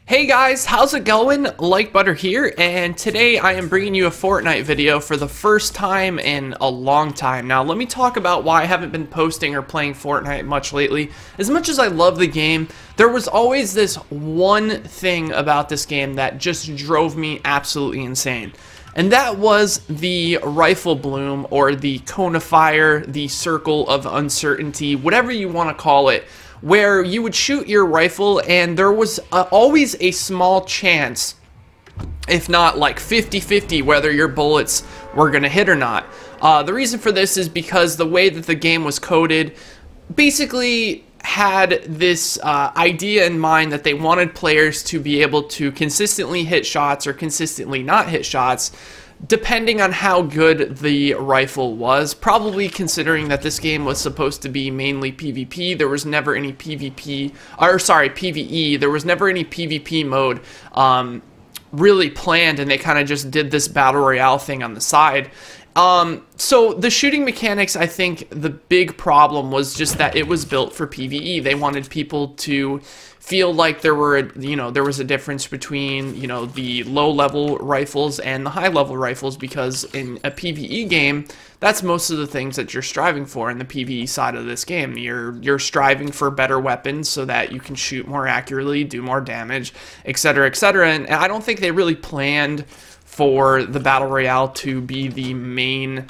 Hey guys, how's it going? Like Butter here, and today I am bringing you a Fortnite video for the first time in a long time. Now, let me talk about why I haven't been posting or playing Fortnite much lately. As much as I love the game, there was always this one thing about this game that just drove me absolutely insane. And that was the rifle bloom, or the cone of fire, the circle of uncertainty, whatever you want to call it, where you would shoot your rifle and there was always a small chance, if not like 50-50, whether your bullets were going to hit or not. The reason for this is because the way that the game was coded basically had this idea in mind that they wanted players to be able to consistently hit shots or consistently not hit shots, depending on how good the rifle was. Probably considering that this game was supposed to be mainly PvP, there was never any PvP, or sorry, PvE, there was never any PvP mode really planned, and they kind of just did this battle royale thing on the side. So the shooting mechanics, I think the big problem was just that it was built for PvE. They wanted people to feel like there was a difference between, the low-level rifles and the high-level rifles, because in a PvE game, that's most of the things that you're striving for in the PvE side of this game. You're striving for better weapons so that you can shoot more accurately, do more damage, etc., etc. And I don't think they really planned for the Battle Royale to be the main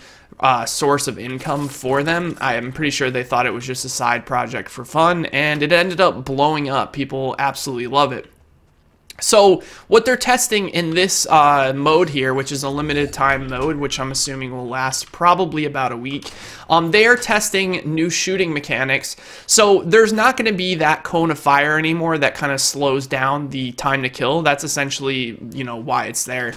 source of income for them. I am pretty sure they thought it was just a side project for fun, and it ended up blowing up. People absolutely love it. So what they're testing in this mode here, which is a limited time mode, which I'm assuming will last probably about a week, they are testing new shooting mechanics. So there's not going to be that cone of fire anymore that kind of slows down the time to kill. That's essentially, why it's there,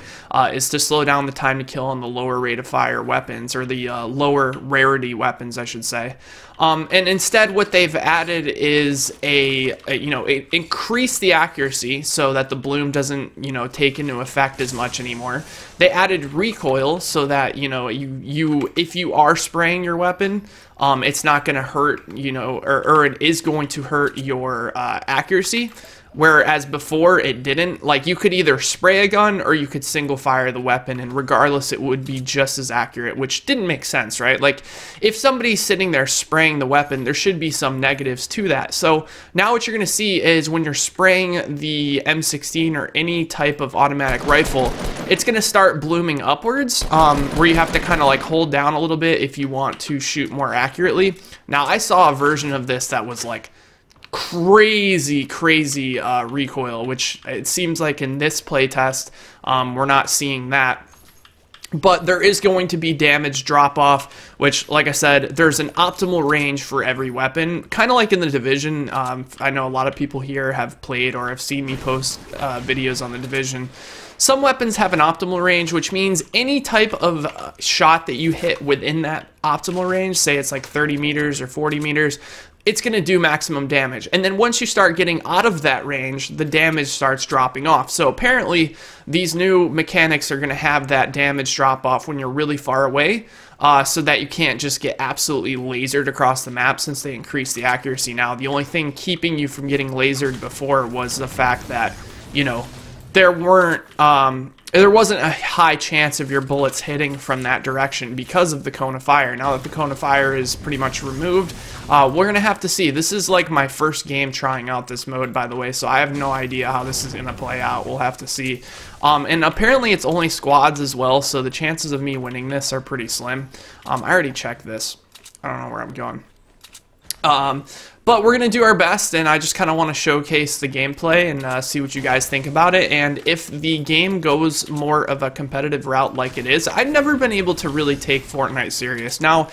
is to slow down the time to kill on the lower rate of fire weapons, or the lower rarity weapons, I should say. And instead what they've added is increase the accuracy so that the bloom doesn't, take into effect as much anymore. They added recoil so that, if you are spraying your weapon, it's not going to hurt, or it is going to hurt your accuracy. Whereas before it didn't. Like, you could either spray a gun or you could single fire the weapon, and regardless it would be just as accurate, which didn't make sense, right? Like, if somebody's sitting there spraying the weapon, there should be some negatives to that. So now what you're going to see is when you're spraying the M16 or any type of automatic rifle, it's going to start blooming upwards, where you have to kind of like hold down a little bit if you want to shoot more accurately. Now, I saw a version of this that was like crazy recoil, which it seems like in this playtest we're not seeing that. But there is going to be damage drop off, which, like I said, there's an optimal range for every weapon, kind of like in the Division. I know a lot of people here have played or have seen me post videos on the Division. Some weapons have an optimal range, which means any type of shot that you hit within that optimal range, say it's like 30 meters or 40 meters, it's going to do maximum damage. And then once you start getting out of that range, the damage starts dropping off. So apparently these new mechanics are going to have that damage drop off when you're really far away, so that you can't just get absolutely lasered across the map, since they increased the accuracy now. The only thing keeping you from getting lasered before was the fact that, there wasn't a high chance of your bullets hitting from that direction because of the cone of fire. Now that the cone of fire is pretty much removed, we're going to have to see. This is like my first game trying out this mode, by the way, so I have no idea how this is going to play out. We'll have to see. And apparently it's only squads as well, so the chances of me winning this are pretty slim. I already checked this. I don't know where I'm going. But we're going to do our best, and I just kind of want to showcase the gameplay and see what you guys think about it. And if the game goes more of a competitive route like it is, I've never been able to really take Fortnite serious. Now,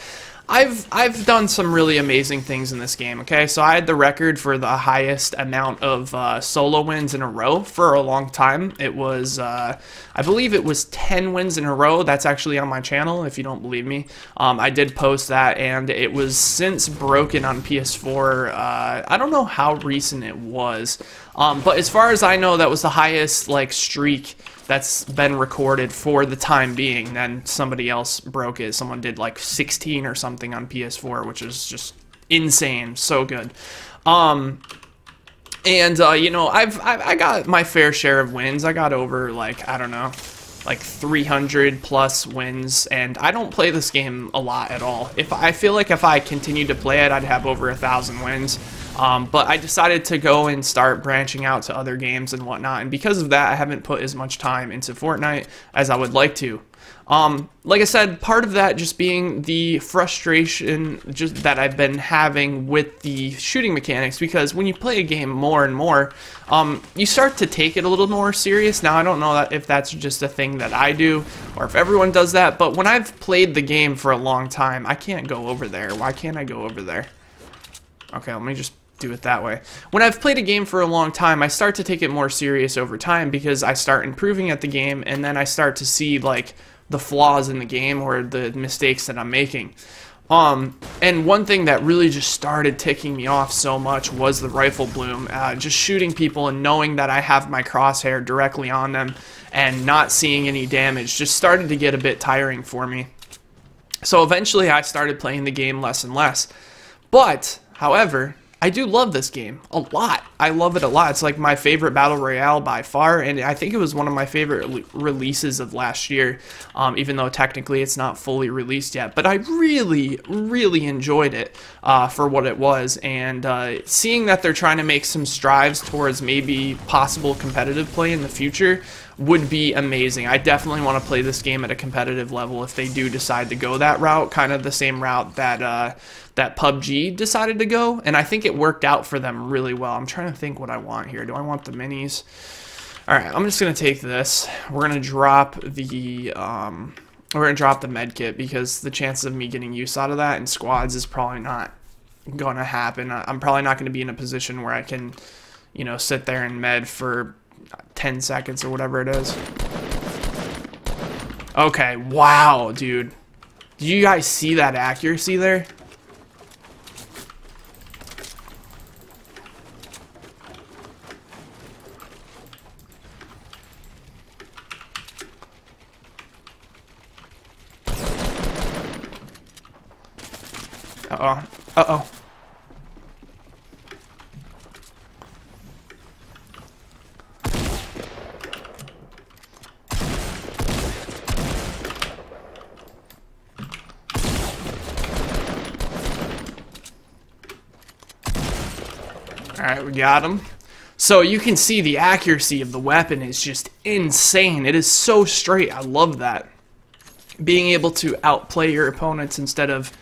I've done some really amazing things in this game, okay? So I had the record for the highest amount of solo wins in a row for a long time. It was, I believe it was 10 wins in a row. That's actually on my channel, if you don't believe me. I did post that, and it was since broken on PS4. I don't know how recent it was, but as far as I know, that was the highest, like, streak that's been recorded for the time being. Then somebody else broke it. Someone did like 16 or something on PS4, which is just insane. So good. And you know, I got my fair share of wins. I got over, like, I don't know, like 300 plus wins, and I don't play this game a lot at all. If I feel like if I continued to play it, I'd have over 1,000 wins. But I decided to go and start branching out to other games and whatnot, and because of that, I haven't put as much time into Fortnite as I would like to. Like I said, part of that just being the frustration just that I've been having with the shooting mechanics, because when you play a game more and more, you start to take it a little more serious. Now, I don't know if that's just a thing that I do or if everyone does that, but when I've played the game for a long time, I can't go over there. Why can't I go over there? Okay, let me just do it that way. When I've played a game for a long time, I start to take it more serious over time because I start improving at the game, and then I start to see, like, the flaws in the game or the mistakes that I'm making. And one thing that really just started ticking me off so much was the rifle bloom. Just shooting people and knowing that I have my crosshair directly on them and not seeing any damage just started to get a bit tiring for me. So eventually I started playing the game less and less. But, however, I do love this game a lot. I love it a lot. It's like my favorite battle royale by far, and I think it was one of my favorite releases of last year, even though technically it's not fully released yet. But I really, really enjoyed it for what it was, and seeing that they're trying to make some strides towards maybe possible competitive play in the future would be amazing. I definitely want to play this game at a competitive level if they do decide to go that route, kind of the same route that that PUBG decided to go, and I think it worked out for them really well. I'm trying to think what I want here. Do I want the minis? All right, I'm just gonna take this. We're gonna drop the med kit because the chances of me getting use out of that in squads is probably not gonna happen. I'm probably not gonna be in a position where I can, you know, sit there and med for 10 seconds or whatever it is. Okay, wow, dude. Did you guys see that accuracy there? Uh-oh. Uh-oh. Alright, we got him. So you can see the accuracy of the weapon is just insane. It is so straight. I love that. Being able to outplay your opponents instead of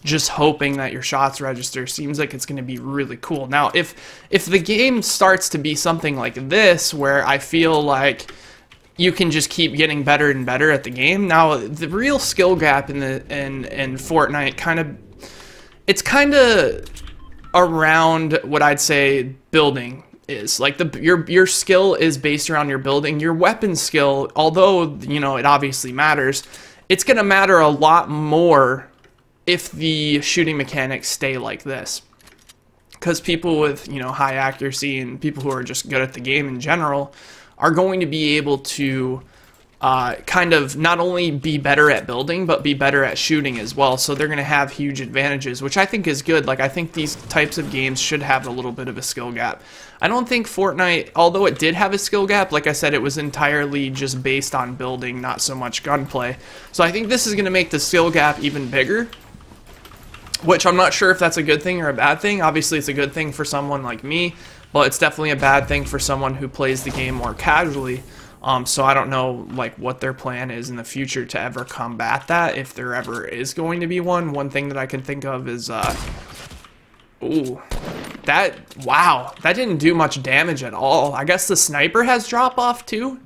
just hoping that your shots register seems like it's going to be really cool. Now, if the game starts to be something like this, where I feel like you can just keep getting better and better at the game, now the real skill gap in Fortnite it's kind of around what I'd say building is. Like your skill is based around your building. Your weapon skill, although, you know, it obviously matters, it's going to matter a lot more if the shooting mechanics stay like this, because people with, you know, high accuracy and people who are just good at the game in general are going to be able to kind of not only be better at building but be better at shooting as well. So they're going to have huge advantages, which I think is good. Like, I think these types of games should have a little bit of a skill gap. I don't think Fortnite, although it did have a skill gap, like I said, it was entirely just based on building, not so much gunplay. So I think this is going to make the skill gap even bigger, which I'm not sure if that's a good thing or a bad thing. Obviously, it's a good thing for someone like me, but it's definitely a bad thing for someone who plays the game more casually. So I don't know, like, what their plan is in the future to ever combat that, if there ever is going to be one. One thing that I can think of is, ooh, wow, that didn't do much damage at all. I guess the sniper has drop-off too?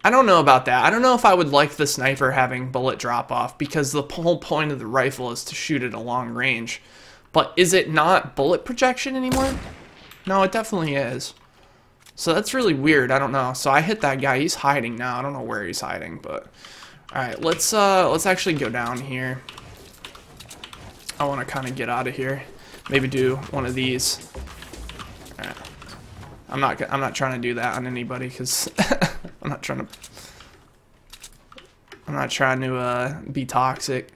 I don't know about that. I don't know if I would like the sniper having bullet drop-off, because the whole point of the rifle is to shoot at a long range. But is it not bullet projection anymore? No, it definitely is. So that's really weird. I don't know. So I hit that guy. He's hiding now. I don't know where he's hiding, but all right, let's actually go down here. I want to kind of get out of here. Maybe do one of these. All right. I'm not trying to do that on anybody, because I'm not trying to be toxic,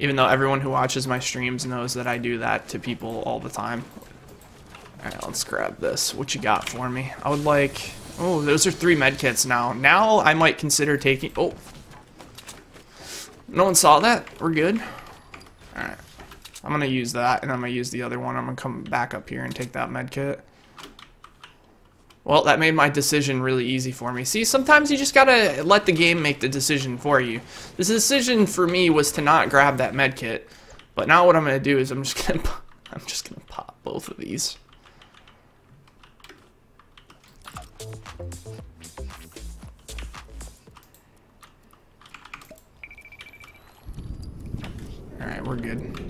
even though everyone who watches my streams knows that I do that to people all the time. Alright, let's grab this. What you got for me? I would like... Oh, those are 3 medkits now. Now I might consider taking... Oh. No one saw that? We're good. Alright. I'm going to use that, and I'm going to use the other one. I'm going to come back up here and take that medkit. Well, that made my decision really easy for me. See, sometimes you just got to let the game make the decision for you. This decision for me was to not grab that medkit. But now what I'm going to do is I'm just going to pop both of these. Alright, we're good.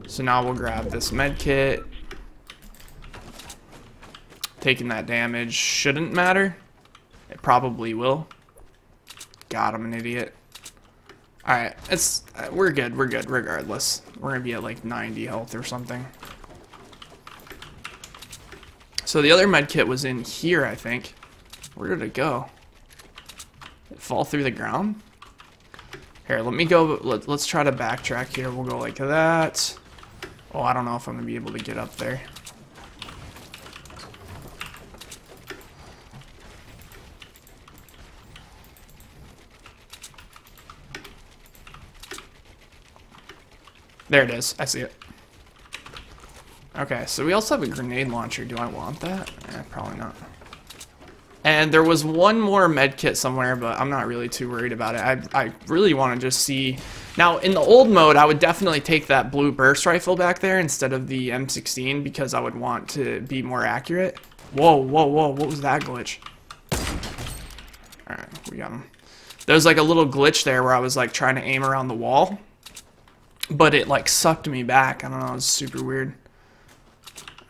So now we'll grab this med kit. Taking that damage shouldn't matter. It probably will. God, I'm an idiot. Alright, we're good regardless. We're gonna be at like 90 health or something. So the other med kit was in here, I think. Where did it go? Did it fall through the ground? Here, let me go. Let's try to backtrack here. We'll go like that. Oh, I don't know if I'm gonna be able to get up there. There it is. I see it. Okay, so we also have a grenade launcher. Do I want that? Probably not. And there was one more med kit somewhere, but I'm not really too worried about it. I really want to just see... Now, in the old mode, I would definitely take that blue burst rifle back there instead of the M16 because I would want to be more accurate. Whoa, whoa, whoa. What was that glitch? Alright, we got him. There was like a little glitch there where I was like trying to aim around the wall. But it like sucked me back. I don't know, it was super weird.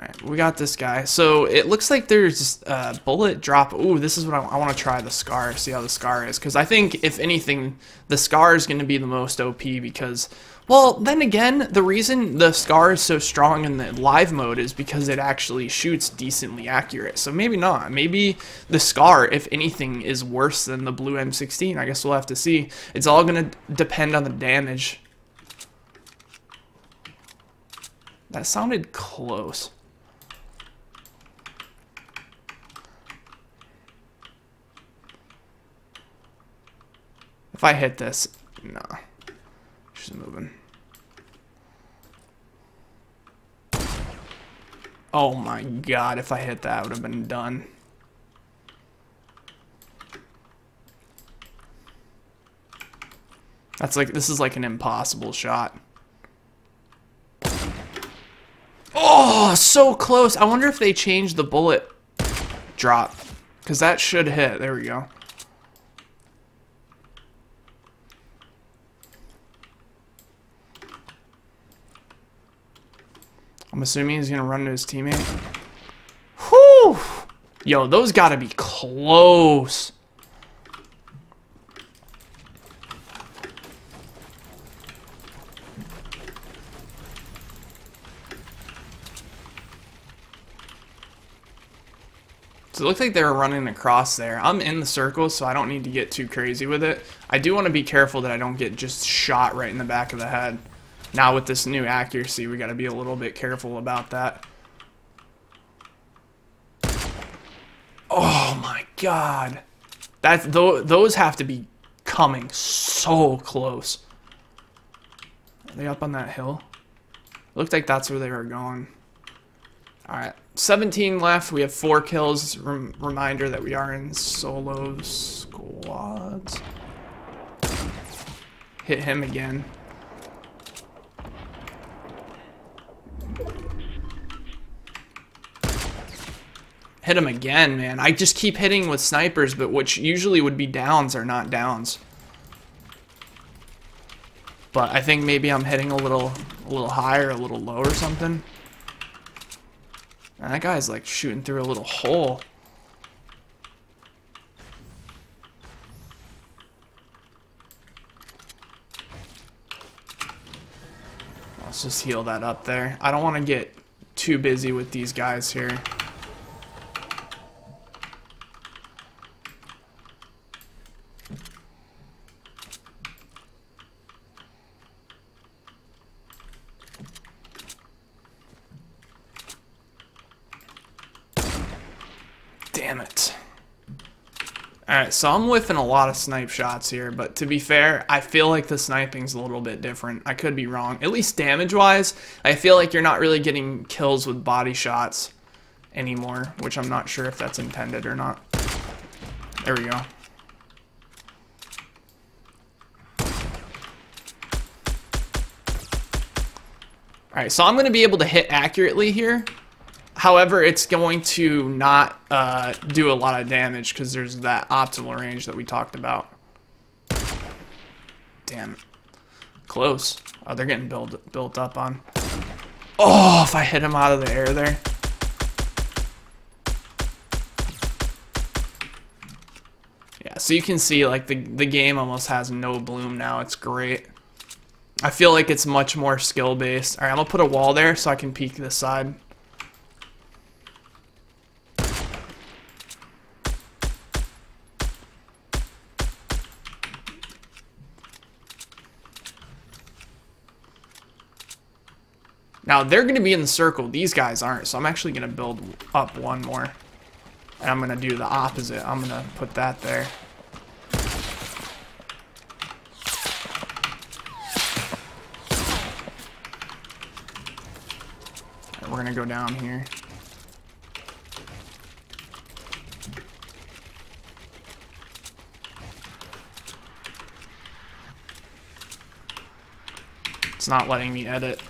Alright, we got this guy. So it looks like there's a bullet drop. Ooh, this is what I want to try, the Scar, see how the Scar is. Because I think, if anything, the Scar is going to be the most OP because, well, then again, the reason the Scar is so strong in the live mode is because it actually shoots decently accurate. So maybe not. Maybe the Scar, if anything, is worse than the blue M16. I guess we'll have to see. It's all going to depend on the damage. That sounded close. If I hit this, no. She's moving. Oh my god, if I hit that, I would have been done. That's like, this is like an impossible shot. Oh, so close. I wonder if they changed the bullet drop. Because that should hit. There we go. I'm assuming he's going to run to his teammate. Whew! Yo, those got to be close. So it looked like they were running across there. I'm in the circle, so I don't need to get too crazy with it. I do want to be careful that I don't get just shot right in the back of the head. Now with this new accuracy, we got to be a little bit careful about that. Oh my god. Those have to be coming so close. Are they up on that hill? Looked like that's where they were going. Alright, 17 left. We have 4 kills. Reminder that we are in solo squads. Hit him again. Hit him again, man. I just keep hitting with snipers, but which usually would be downs are not downs. But I think maybe I'm hitting a little high or a little low or something. And that guy's like shooting through a little hole. Let's just heal that up there. I don't want to get too busy with these guys here. Damn it. Alright, so I'm whiffing a lot of snipe shots here, but to be fair, I feel like the sniping's a little bit different. I could be wrong. At least damage-wise, I feel like you're not really getting kills with body shots anymore, which I'm not sure if that's intended or not. There we go. Alright, so I'm going to be able to hit accurately here. However, it's going to not do a lot of damage because there's that optimal range that we talked about. Damn it. Close. Oh, they're getting built up on. Oh, if I hit him out of the air there. Yeah, so you can see like the game almost has no bloom now. It's great. I feel like it's much more skill based. Alright, I'm gonna put a wall there so I can peek this side. Now, they're going to be in the circle. These guys aren't, so I'm actually going to build up one more. And I'm going to do the opposite. I'm going to put that there. And we're going to go down here. It's not letting me edit.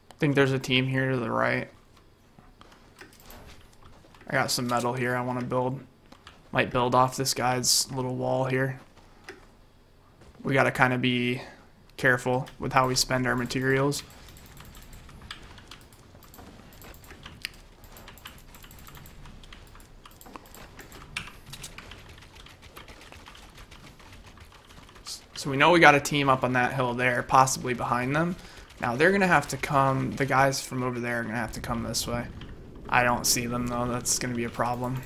I think there's a team here to the right. I got some metal here I want to build. Might build off this guy's little wall here. We got to kind of be careful with how we spend our materials. So we know we got a team up on that hill there, possibly behind them. Now they're going to have to come, the guys from over there are going to have to come this way. I don't see them though, that's going to be a problem.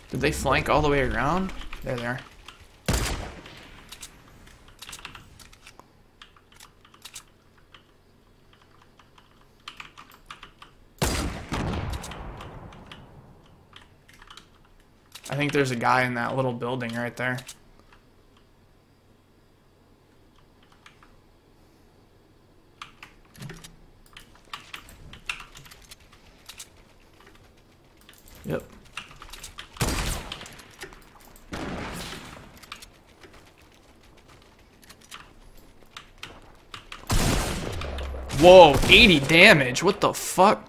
Did they flank all the way around? There they are. I think there's a guy in that little building right there. Yep. Whoa, 80 damage. What the fuck?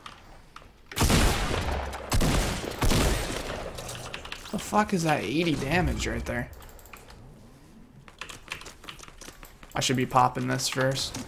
The fuck is that 80 damage right there? I should be popping this first.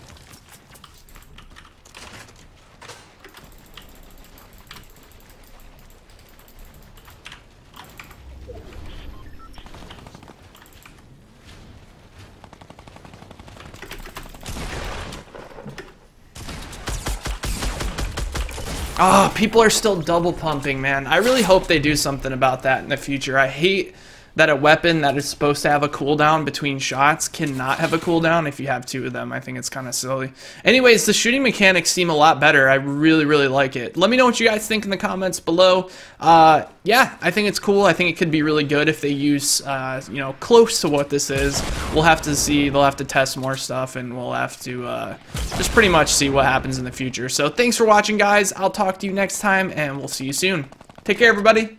Ah, oh, people are still double pumping, man. I really hope they do something about that in the future. I hate that a weapon that is supposed to have a cooldown between shots cannot have a cooldown if you have two of them. I think it's kind of silly. Anyways, the shooting mechanics seem a lot better. I really, really like it. Let me know what you guys think in the comments below. Yeah, I think it's cool. I think it could be really good if they use, you know, close to what this is. We'll have to see. They'll have to test more stuff, and we'll have to just pretty much see what happens in the future. So thanks for watching, guys. I'll talk to you next time, and we'll see you soon. Take care, everybody.